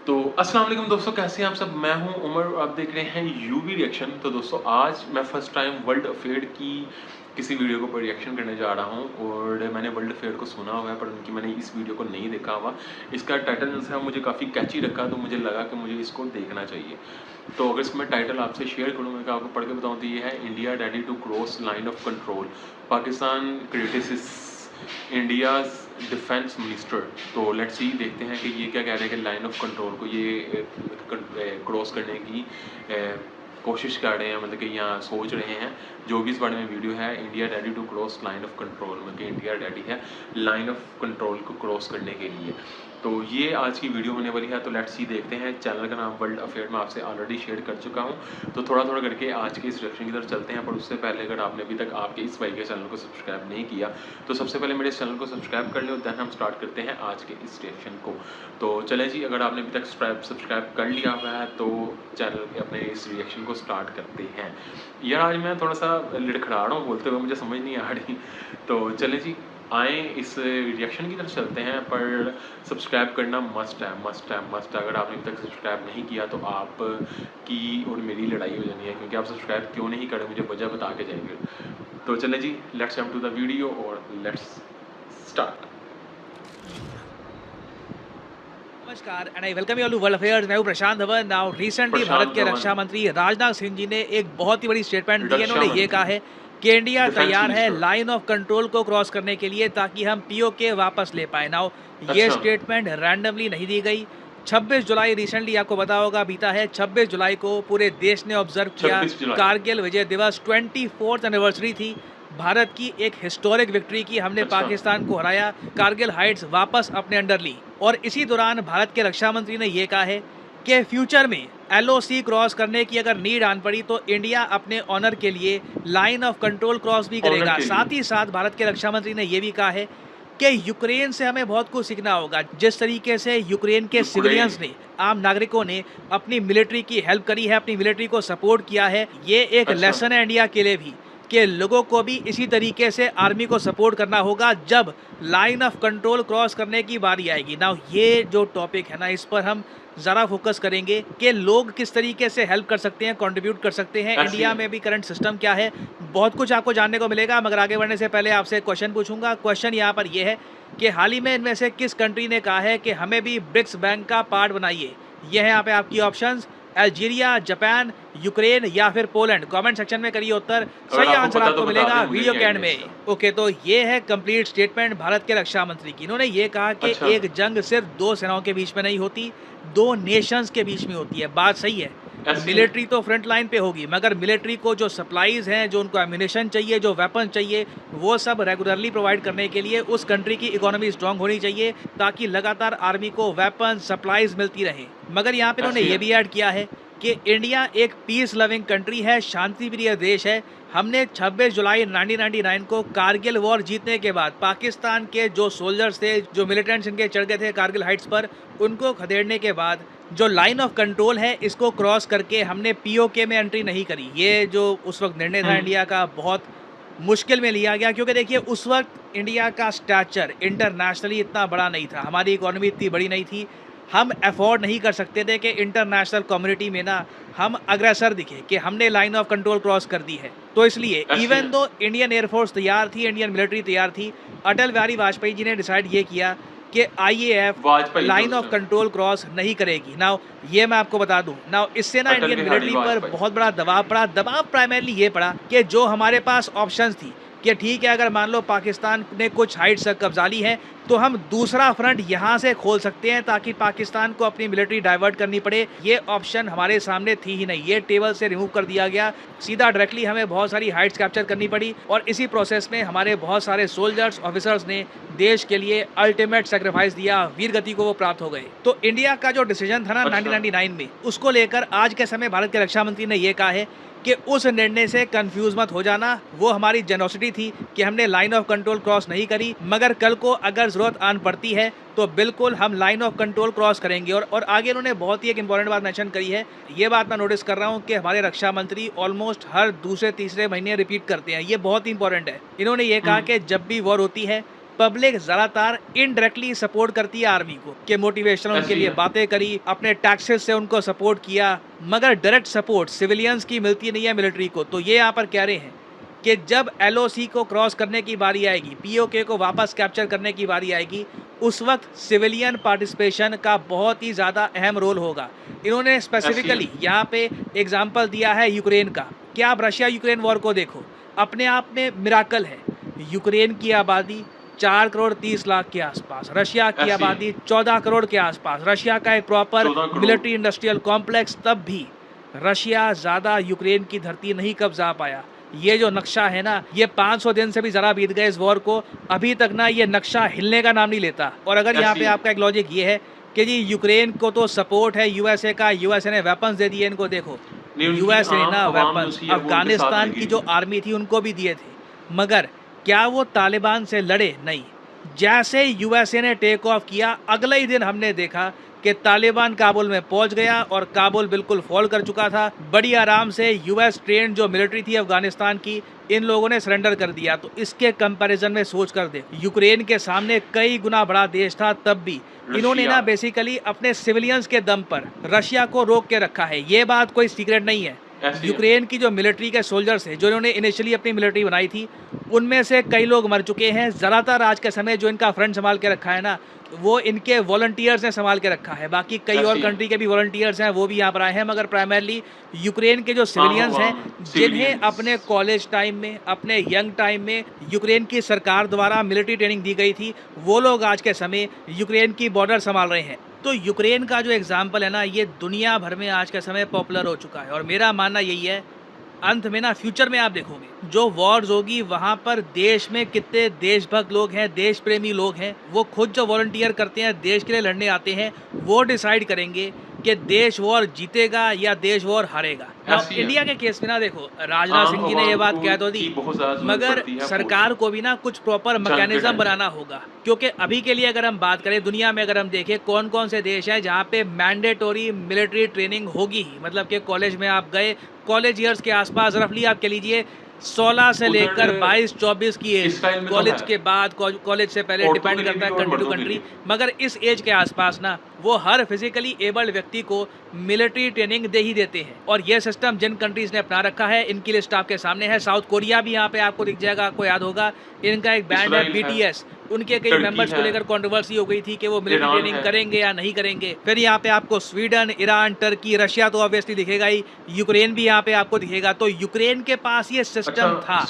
तो अस्सलाम वालेकुम दोस्तों, कैसे हैं आप सब। मैं हूं उमर और आप देख रहे हैं यूवी रिएक्शन। तो दोस्तों आज मैं फर्स्ट टाइम वर्ल्ड अफेयर की किसी वीडियो के ऊपर रिएक्शन करने जा रहा हूं और मैंने वर्ल्ड अफेयर को सुना हुआ है पर उनकी मैंने इस वीडियो को नहीं देखा हुआ। इसका टाइटल जो है मुझे काफ़ी कैची रखा तो मुझे लगा कि मुझे इसको देखना चाहिए। तो अगर इसमें टाइटल आपसे शेयर करूँ, मैं आपको पढ़ के बताऊँ तो ये है India ready to cross line of control, Pakistan criticises India defence minister. तो लेट्स सी, देखते हैं कि ये क्या कह रहे हैं कि लाइन ऑफ कंट्रोल को ये क्रॉस करने की कोशिश कर रहे हैं, मतलब कि यहाँ सोच रहे हैं। जो भी इस बारे में वीडियो है, India ready to cross line of control, मतलब कि इंडिया रेडी है लाइन ऑफ कंट्रोल को क्रॉस करने के लिए। तो ये आज की वीडियो होने वाली है। तो लेट्स सी, देखते हैं। चैनल का नाम वर्ल्ड अफेयर में आपसे ऑलरेडी शेयर कर चुका हूँ, तो थोड़ा थोड़ा करके आज के इस रिएक्शन की तरफ चलते हैं। पर उससे पहले अगर आपने अभी तक आपके इस भाई के चैनल को सब्सक्राइब नहीं किया तो सबसे पहले मेरे चैनल को सब्सक्राइब कर लो, देन हम स्टार्ट करते हैं आज के इस रिएक्शन को। तो चलें जी, अगर आपने अभी तक सब्सक्राइब कर लिया हुआ है तो चैनल के अपने इस रिएक्शन को स्टार्ट करते हैं। यार आज मैं थोड़ा सा लड़खड़ा रहा हूँ बोलते हुए, मुझे समझ नहीं आ रही। तो चलें जी, आए इस रिएक्शन की तरफ चलते हैं। पर सब्सक्राइब करना मस्ट है, मस्ट है, मस्ट है। अगर आपने अभी तक सब्सक्राइब नहीं किया तो आप की और मेरी लड़ाई हो जानी है, क्योंकि आप सब्सक्राइब क्यों नहीं करें मुझे वजह बता के जाएंगे। तो चलें जी, let's come to the video और लेट्स स्टार्ट। नमस्कार and I welcome you all to world affairs. मैं हूं प्रशांत धवन। नाउ रिसेंटली भारत के रक्षा मंत्री राजनाथ सिंह जी ने एक बहुत ही बड़ी स्टेटमेंट दी है। उन्होंने ये कहा है कि इंडिया तैयार है लाइन ऑफ कंट्रोल को क्रॉस करने के लिए ताकि हम पीओके वापस ले पाए। नाउ ये स्टेटमेंट रैंडमली नहीं दी गई। 26 जुलाई रिसेंटली आपको पता होगा बीता है। 26 जुलाई को पूरे देश ने ऑब्जर्व किया कारगिल विजय दिवस, 24th एनिवर्सरी थी भारत की एक हिस्टोरिक विक्ट्री की। हमने पाकिस्तान को हराया, कारगिल हाइट्स वापस अपने अंडर ली। और इसी दौरान भारत के रक्षा मंत्री ने यह कहा है कि फ्यूचर में एलओसी क्रॉस करने की अगर नीड आन पड़ी तो इंडिया अपने ऑनर के लिए लाइन ऑफ कंट्रोल क्रॉस भी करेगा। साथ ही साथ भारत के रक्षा मंत्री ने यह भी कहा है कि यूक्रेन से हमें बहुत कुछ सीखना होगा। जिस तरीके से यूक्रेन के सिविलियंस ने, आम नागरिकों ने अपनी मिलिट्री की हेल्प करी है, अपनी मिलिट्री को सपोर्ट किया है, ये एक लेसन है इंडिया के लिए भी कि लोगों को भी इसी तरीके से आर्मी को सपोर्ट करना होगा जब लाइन ऑफ कंट्रोल क्रॉस करने की बारी आएगी। नाउ ये जो टॉपिक है ना, इस पर हम ज़रा फोकस करेंगे कि लोग किस तरीके से हेल्प कर सकते हैं, कंट्रीब्यूट कर सकते हैं। इंडिया में भी करंट सिस्टम क्या है, बहुत कुछ आपको जानने को मिलेगा। मगर आगे बढ़ने से पहले आपसे क्वेश्चन पूछूंगा। क्वेश्चन यहाँ पर यह है कि हाल ही में इनमें से किस कंट्री ने कहा है कि हमें भी ब्रिक्स बैंक का पार्ट बनाइए। यह है यहाँ पे आपकी ऑप्शंस, अल्जीरिया, जापान, यूक्रेन या फिर पोलैंड। कमेंट सेक्शन में करिए उत्तर, सही आंसर आपको मिलेगा वीडियो के एंड में। ओके, तो ये है कंप्लीट स्टेटमेंट भारत के रक्षा मंत्री की। इन्होंने ये कहा कि एक जंग सिर्फ दो सेनाओं के बीच में नहीं होती, दो नेशंस के बीच में होती है। बात सही है, मिलिट्री तो फ्रंट लाइन पे होगी मगर मिलिट्री को जो सप्लाईज हैं, जो उनको एम्यूनेशन चाहिए, जो वेपन चाहिए, वो सब रेगुलरली प्रोवाइड करने के लिए उस कंट्री की इकोनॉमी स्ट्रांग होनी चाहिए ताकि लगातार आर्मी को वेपन सप्लाईज मिलती रहे। मगर यहाँ पे उन्होंने ये भी ऐड किया है कि इंडिया एक पीस लविंग कंट्री है, शांति प्रिय देश है। हमने 26 जुलाई 1999 को कारगिल वॉर जीतने के बाद पाकिस्तान के जो सोल्जर्स थे, जो मिलिटेंट्स इनके चढ़ गए थे कारगिल हाइट्स पर, उनको खदेड़ने के बाद जो लाइन ऑफ कंट्रोल है इसको क्रॉस करके हमने पीओके में एंट्री नहीं करी। ये जो उस वक्त निर्णय था इंडिया का, बहुत मुश्किल में लिया गया, क्योंकि देखिए उस वक्त इंडिया का स्टैचर इंटरनेशनली इतना बड़ा नहीं था, हमारी इकोनॉमी इतनी बड़ी नहीं थी, हम अफोर्ड नहीं कर सकते थे कि इंटरनेशनल कम्युनिटी में ना हम अग्रेसर दिखे कि हमने लाइन ऑफ कंट्रोल क्रॉस कर दी है। तो इसलिए इवन दो इंडियन एयरफोर्स तैयार थी, इंडियन मिलिट्री तैयार थी, अटल बिहारी वाजपेयी जी ने डिसाइड ये किया कि IAF line of control cross नहीं करेगी। नाउ ये मैं आपको बता दूं, नाउ इससे ना इंडियन मिलिट्री पर बहुत बड़ा दबाव पड़ा। दबाव प्राइमरली ये पड़ा कि जो हमारे पास ऑप्शंस थी कि ठीक है, अगर मान लो पाकिस्तान ने कुछ हाइट्स कब्जा ली है तो हम दूसरा फ्रंट यहाँ से खोल सकते हैं ताकि पाकिस्तान को अपनी मिलिट्री डाइवर्ट करनी पड़े। ये ऑप्शन हमारे सामने थी ही नहीं, ये टेबल से रिमूव कर दिया गया। सीधा डायरेक्टली हमें बहुत सारी हाइट्स कैप्चर करनी पड़ी और इसी प्रोसेस में हमारे बहुत सारे सोल्जर्स, ऑफिसर्स ने देश के लिए अल्टीमेट सेक्रीफाइस दिया, वीर गति को वो प्राप्त हो गए। तो इंडिया का जो डिसीजन था ना 1999 में, उसको लेकर आज के समय भारत के रक्षा मंत्री ने यह कहा है कि उस निर्णय से कंफ्यूज मत हो जाना। वो हमारी जेनोसिटी थी कि हमने लाइन ऑफ कंट्रोल क्रॉस नहीं करी, मगर कल को अगर जरूरत आन पड़ती है तो बिल्कुल हम लाइन ऑफ कंट्रोल क्रॉस करेंगे। और आगे उन्होंने बहुत ही एक इंपॉर्टेंट बात मेंशन करी है। ये बात मैं नोटिस कर रहा हूँ कि हमारे रक्षा मंत्री ऑलमोस्ट हर दूसरे तीसरे महीने रिपीट करते हैं, ये बहुत ही इंपॉर्टेंट है। इन्होंने ये कहा कि जब भी वॉर होती है पब्लिक ज़्यादातर इनडायरेक्टली सपोर्ट करती है आर्मी को, कि मोटिवेशन उनके लिए बातें करी, अपने टैक्सेस से उनको सपोर्ट किया, मगर डायरेक्ट सपोर्ट सिविलियंस की मिलती नहीं है मिलिट्री को। तो ये यहाँ पर कह रहे हैं कि जब LOC को क्रॉस करने की बारी आएगी, POK को वापस कैप्चर करने की बारी आएगी, उस वक्त सिविलियन पार्टिसिपेशन का बहुत ही ज़्यादा अहम रोल होगा। इन्होंने स्पेसिफिकली यहाँ पे एग्जाम्पल दिया है यूक्रेन का, कि आप रशिया यूक्रेन वॉर को देखो, अपने आप में मिराकल है। यूक्रेन की आबादी 4 करोड़ 30 लाख के आसपास, रशिया की आबादी 14 करोड़ के आसपास, रशिया का एक प्रॉपर मिलिट्री इंडस्ट्रियल कॉम्प्लेक्स, तब भी रशिया ज़्यादा यूक्रेन की धरती नहीं कब्जा पाया। ये जो नक्शा है ना, ये 500 दिन से भी ज़रा बीत गए इस वॉर को, अभी तक ना ये नक्शा हिलने का नाम नहीं लेता। और अगर यहाँ पे आपका एक लॉजिक ये है कि जी यूक्रेन को तो सपोर्ट है USA का, USA ने वेपन्स दे दिए इनको, देखो USA ने ना वेपन्स अफगानिस्तान की जो आर्मी थी उनको भी दिए थे, मगर क्या वो तालिबान से लड़े? नहीं। जैसे USA ने टेक ऑफ किया, अगले ही दिन हमने देखा कि तालिबान काबुल में पहुंच गया और काबुल बिल्कुल फॉल कर चुका था। बड़ी आराम से US ट्रेंड जो मिलिट्री थी अफगानिस्तान की, इन लोगों ने सरेंडर कर दिया। तो इसके कंपैरिजन में सोच कर दे, यूक्रेन के सामने कई गुना बड़ा देश था, तब भी इन्होंने ना बेसिकली अपने सिविलियंस के दम पर रशिया को रोक के रखा है। ये बात कोई सीक्रेट नहीं है। यूक्रेन की जो मिलिट्री के सोल्जर्स हैं, जो इन्होंने इनिशियली अपनी मिलिट्री बनाई थी, उनमें से कई लोग मर चुके हैं। ज़्यादातर आज के समय जो इनका फ्रंट संभाल के रखा है ना, वो इनके वॉलंटियर्स ने संभाल के रखा है। बाकी कई और कंट्री के भी वॉलंटियर्स हैं, वो भी यहाँ पर आए हैं, मगर प्राइमरली यूक्रेन के जो सिविलियंस हैं, जिन्हें अपने कॉलेज टाइम में, अपने यंग टाइम में यूक्रेन की सरकार द्वारा मिलिट्री ट्रेनिंग दी गई थी, वो लोग आज के समय यूक्रेन की बॉर्डर संभाल रहे हैं। तो यूक्रेन का जो एग्जाम्पल है ना, ये दुनिया भर में आज के समय पॉपुलर हो चुका है। और मेरा मानना यही है, अंत में ना फ्यूचर में आप देखोगे जो वॉर्स होगी, वहाँ पर देश में कितने देशभक्त लोग हैं, देश प्रेमी लोग हैं, वो खुद जो वॉलंटियर करते हैं, देश के लिए लड़ने आते हैं, वो डिसाइड करेंगे कि देश वॉर जीतेगा या देश वॉर हारेगा। इंडिया के केस में ना देखो, राजनाथ सिंह जी ने ये बात कह तो दी, मगर सरकार को भी ना कुछ प्रॉपर मैकेनिज्म बनाना होगा। क्योंकि अभी के लिए अगर हम बात करें, दुनिया में अगर हम देखें कौन कौन से देश हैं जहाँ पे मैंडेटोरी मिलिट्री ट्रेनिंग होगी ही, मतलब कि कॉलेज में आप गए, कॉलेज ईयर्स के आसपास रफली आप कह लीजिए 16 से लेकर 22-24 की एज, कॉलेज के बाद, कॉलेज से पहले डिपेंड करता है कंट्री टू कंट्री, मगर इस एज के आसपास ना वो हर फिजिकली एबल्ड व्यक्ति को मिलिट्री ट्रेनिंग दे ही देते हैं। और ये सिस्टम जिन कंट्रीज ने अपना रखा है, इनकी लिस्ट आपके सामने है। साउथ कोरिया भी यहाँ पे आपको दिख जाएगा, आपको याद होगा, इनका एक बैंड है BTS, उनके कई मेंबर्स को लेकर कंट्रोवर्सी हो गई थी कि वो मिलिट्री ट्रेनिंग करेंगे या नहीं करेंगे। फिर यहाँ पे आपको स्वीडन, ईरान, टर्की, रशिया तो ऑब्वियसली दिखेगा ही, यूक्रेन भी यहाँ पे आपको दिखेगा। तो यूक्रेन के पास ये सिस्टम था,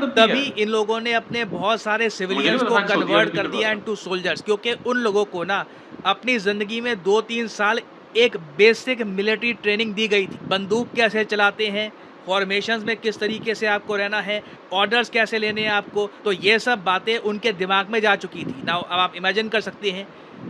तभी इन लोगों ने अपने बहुत सारे सिविलियंस को कन्वर्ट कर दिया इनटू सोल्जर्स, क्योंकि उन लोगों को ना अपनी जिंदगी में 2-3 साल एक बेसिक मिलिट्री ट्रेनिंग दी गई थी। बंदूक कैसे चलाते हैं, फॉर्मेशंस में किस तरीके से आपको रहना है, ऑर्डर्स कैसे लेने हैं आपको, तो ये सब बातें उनके दिमाग में जा चुकी थी। नाउ अब आप इमेजिन कर सकते हैं,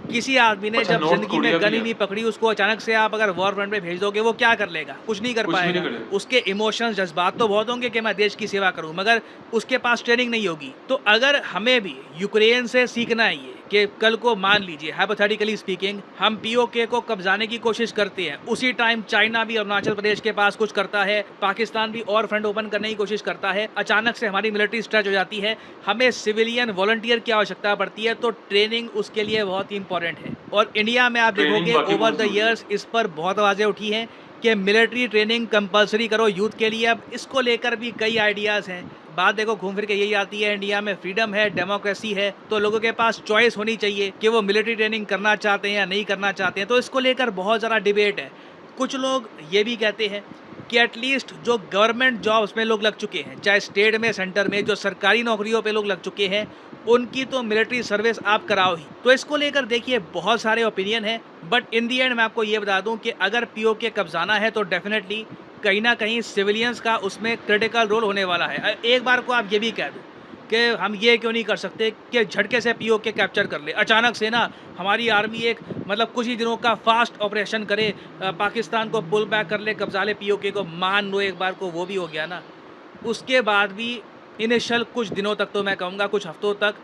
किसी आदमी ने जब जिंदगी में गन ही नहीं पकड़ी, उसको अचानक से आप अगर वॉर फ्रंट पे भेज दोगे, वो क्या कर लेगा? कुछ नहीं कर पाएगा। उसके इमोशंस, जज्बात तो बहुत होंगे कि मैं देश की सेवा करूं, मगर उसके पास ट्रेनिंग नहीं होगी। तो अगर हमें भी यूक्रेन से सीखना है ये कि कल को मान लीजिए हाइपोथेटिकली स्पीकिंग, हम POK को कब्जाने की कोशिश करते हैं, उसी टाइम चाइना भी अरुणाचल प्रदेश के पास कुछ करता है, पाकिस्तान भी और फ्रंट ओपन करने की कोशिश करता है, अचानक से हमारी मिलिट्री स्ट्रेच हो जाती है, हमें सिविलियन वॉलंटियर की आवश्यकता पड़ती है, तो ट्रेनिंग उसके लिए बहुत ही इंपॉर्टेंट है। और इंडिया में आप देखोगे ओवर द ईयर्स इस पर बहुत आवाज़ें उठी हैं कि मिलिट्री ट्रेनिंग कंपलसरी करो यूथ के लिए। अब इसको लेकर भी कई आइडियाज़ हैं। बात देखो घूम फिर के यही आती है, इंडिया में फ्रीडम है, डेमोक्रेसी है, तो लोगों के पास चॉइस होनी चाहिए कि वो मिलिट्री ट्रेनिंग करना चाहते हैं या नहीं करना चाहते हैं। तो इसको लेकर बहुत ज़्यादा डिबेट है। कुछ लोग ये भी कहते हैं कि एटलीस्ट जो गवर्नमेंट जॉब्स में लोग लग चुके हैं, चाहे स्टेट में, सेंटर में, जो सरकारी नौकरियों पे लोग लग चुके हैं, उनकी तो मिलिट्री सर्विस आप कराओ ही। तो इसको लेकर देखिए बहुत सारे ओपिनियन है, बट इन दी एंड मैं आपको ये बता दूं कि अगर POK कब्जाना है तो डेफिनेटली कहीं ना कहीं सिविलियंस का उसमें क्रिटिकल रोल होने वाला है। एक बार को आप ये भी कह दो कि हम ये क्यों नहीं कर सकते कि झटके से POK कैप्चर कर ले, अचानक से ना हमारी आर्मी एक मतलब कुछ ही दिनों का फास्ट ऑपरेशन करे, पाकिस्तान को पुल बैक कर ले, कब्जा ले POK को, मान लो एक बार को वो भी हो गया ना, उसके बाद भी इनिशियल कुछ दिनों तक, तो मैं कहूँगा कुछ हफ्तों तक,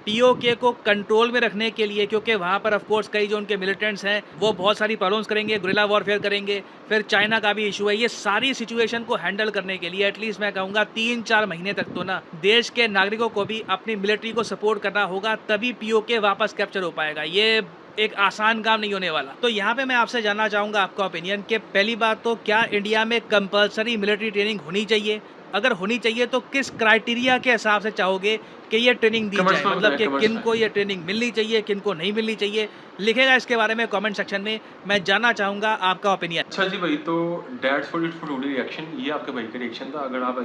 पीओके को कंट्रोल में रखने के लिए, क्योंकि वहाँ पर ऑफ कोर्स कई जो उनके मिलिटेंट्स हैं वो बहुत सारी प्रॉब्लम्स करेंगे, गुरिल्ला वॉरफेयर करेंगे, फिर चाइना का भी इशू है। ये सारी सिचुएशन को हैंडल करने के लिए एटलीस्ट मैं कहूँगा 3-4 महीने तक तो ना देश के नागरिकों को भी अपनी मिलिट्री को सपोर्ट करना होगा, तभी पीओके वापस कैप्चर हो पाएगा। ये एक आसान काम नहीं होने वाला। तो यहाँ पे मैं आपसे जानना चाहूँगा आपका ओपिनियन कि पहली बात तो क्या इंडिया में कंपलसरी मिलिट्री ट्रेनिंग होनी चाहिए? अगर होनी चाहिए तो किस क्राइटेरिया के हिसाब से चाहोगे कि ये ट्रेनिंग दी जाए? मतलब कि किन को ये ट्रेनिंग मिलनी चाहिए, किन को नहीं मिलनी चाहिए? लिखेगा इसके बारे में कमेंट सेक्शन में, मैं जानना चाहूँगा आपका ओपिनियन। अच्छा जी भाई, तो that's for it for today reaction, ये आपके भाई का रिएक्शन था। अगर आप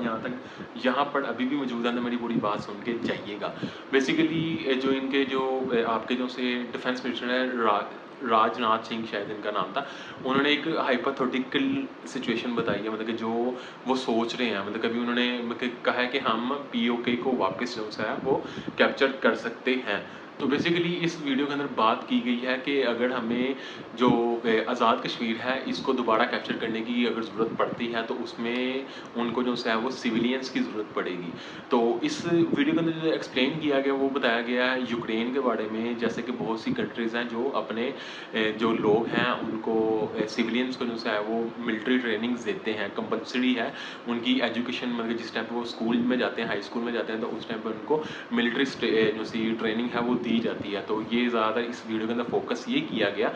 यहाँ पर अभी भी मौजूद हैं तो मेरी पूरी बात सुन के जाइएगा। बेसिकली जो इनके जो आपके जो से डिफेंस मिनिस्टर है राजनाथ सिंह, शायद इनका नाम था, उन्होंने एक हाइपोथेटिकल सिचुएशन बताई है, मतलब कि जो वो सोच रहे हैं, मतलब कभी उन्होंने मतलब कहा है कि हम पीओके को वापस जो है वो कैप्चर कर सकते हैं। तो बेसिकली इस वीडियो के अंदर बात की गई है कि अगर हमें जो आज़ाद कश्मीर है इसको दोबारा कैप्चर करने की अगर ज़रूरत पड़ती है तो उसमें उनको जो है वो सिविलियंस की ज़रूरत पड़ेगी। तो इस वीडियो के अंदर जो एक्सप्लेन किया गया वो बताया गया है यूक्रेन के बारे में, जैसे कि बहुत सी कंट्रीज़ हैं जो अपने जो लोग हैं उनको सिविलियंस को जो है वो मिलिट्री ट्रेनिंग्स देते हैं, कंपलसरी है उनकी एजुकेशन, मतलब जिस टाइम पर वो स्कूल में जाते हैं, हाई स्कूल में जाते हैं, तो उस टाइम पर उनको मिलिट्री जो सी ट्रेनिंग है वो दी जाती है। तो ये ज़्यादातर इस वीडियो के अंदर फोकस ये किया गया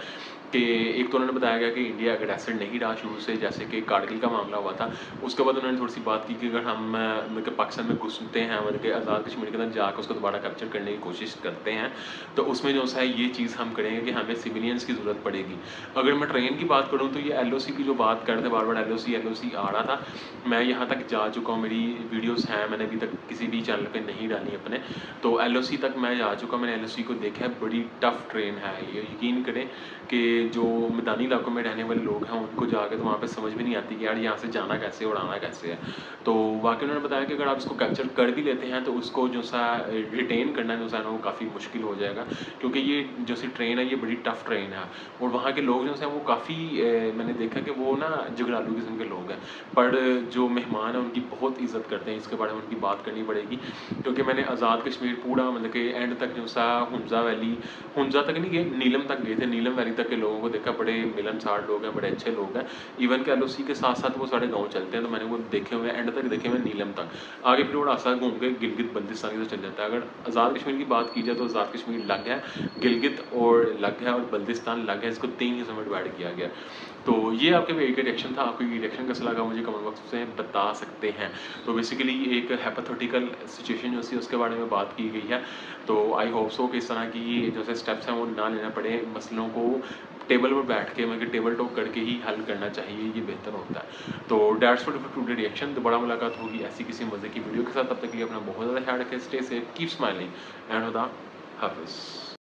कि एक तो उन्होंने बताया गया कि इंडिया अग्रेसर नहीं रहा शुरू से, जैसे कि कारगिल का मामला हुआ था। उसके बाद उन्होंने थोड़ी सी बात की कि अगर हम मतलब पाकिस्तान में घुसते हैं, मतलब कि आज़ाद कश्मीर के अंदर जाकर उसको दोबारा कैप्चर करने की कोशिश करते हैं, तो उसमें जो है ये चीज़ हम करेंगे कि हमें सिविलियंस की ज़रूरत पड़ेगी। अगर मैं ट्रेन की बात करूँ तो ये LOC की जो बात कर रहे थे, बार बार LOC आ रहा था। मैं यहाँ तक जा चुका हूँ, मेरी वीडियोज़ हैं, मैंने अभी तक किसी भी चैनल पर नहीं डाली अपने, तो LOC तक मैं जा चुका, मैंने LOC को देखा है, बड़ी टफ ट्रेन है ये। यकीन करें कि जो मैदानी इलाकों में रहने वाले लोग हैं उनको जाके तो वहाँ पे समझ भी नहीं आती कि यार यहाँ से जाना कैसे और आना कैसे है। तो वाकई उन्होंने बताया कि अगर आप इसको कैप्चर कर भी लेते हैं तो उसको जो सा रिटेन करना जो सा ना वो काफ़ी मुश्किल हो जाएगा, क्योंकि ये जो सी ट्रेन है ये बड़ी टफ ट्रेन है और वहाँ के लोग जो है वो काफ़ी मैंने देखा कि वो ना जुगरालू किस्म के लोग हैं, पर जो मेहमान हैं उनकी बहुत इज्जत करते हैं। इसके बारे में उनकी बात करनी पड़ेगी, क्योंकि मैंने आज़ाद कश्मीर पूरा मतलब कि एंड तक जो सा हुंजा तक नहीं गए, नीलम तक गए थे। नीलम वैली तक के लोगों को देखा, बड़े मिलनसार लोग हैं, बड़े अच्छे लोग हैं। इवन के LOC के साथ साथ वो सारे गाँव चलते हैं, तो मैंने वो देखे हुए हैं, एंड तक देखे हुए नीलम तक। आगे फिर वो रास्ता घूम के गिलगित बल्तिस्तान की तरफ चल जाता है। अगर आज़ाद कश्मीर की बात की जाए तो आज़ाद कश्मीर अलग है, गिलगित और अलग है और बल्तिस्तान अलग है। इसको 3 हिस्सों में डिवाइड किया गया। तो ये आपके भाई का रिएक्शन था। आपको ये रिएक्शन कैसा लगा मुझे कमेंट बॉक्स में बता सकते हैं। तो बेसिकली एक हाइपोथेटिकल सिचुएशन जो थी उसके बारे में बात की गई है। तो आई होप सो कि इस तरह की जो से स्टेप्स हैं वो ना लेना पड़े, मसलों को टेबल पर बैठ के मतलब टेबल टॉक करके ही हल करना चाहिए, ये बेहतर होता है। तो डेट्स फॉर टुडे रिएक्शन। दोबारा मुलाकात होगी ऐसी किसी मज़े की वीडियो के साथ, तब तक के लिए अपना बहुत ज़्यादा ख्याल रखें, stay safe, keep smiling and खुदा हाफिज़।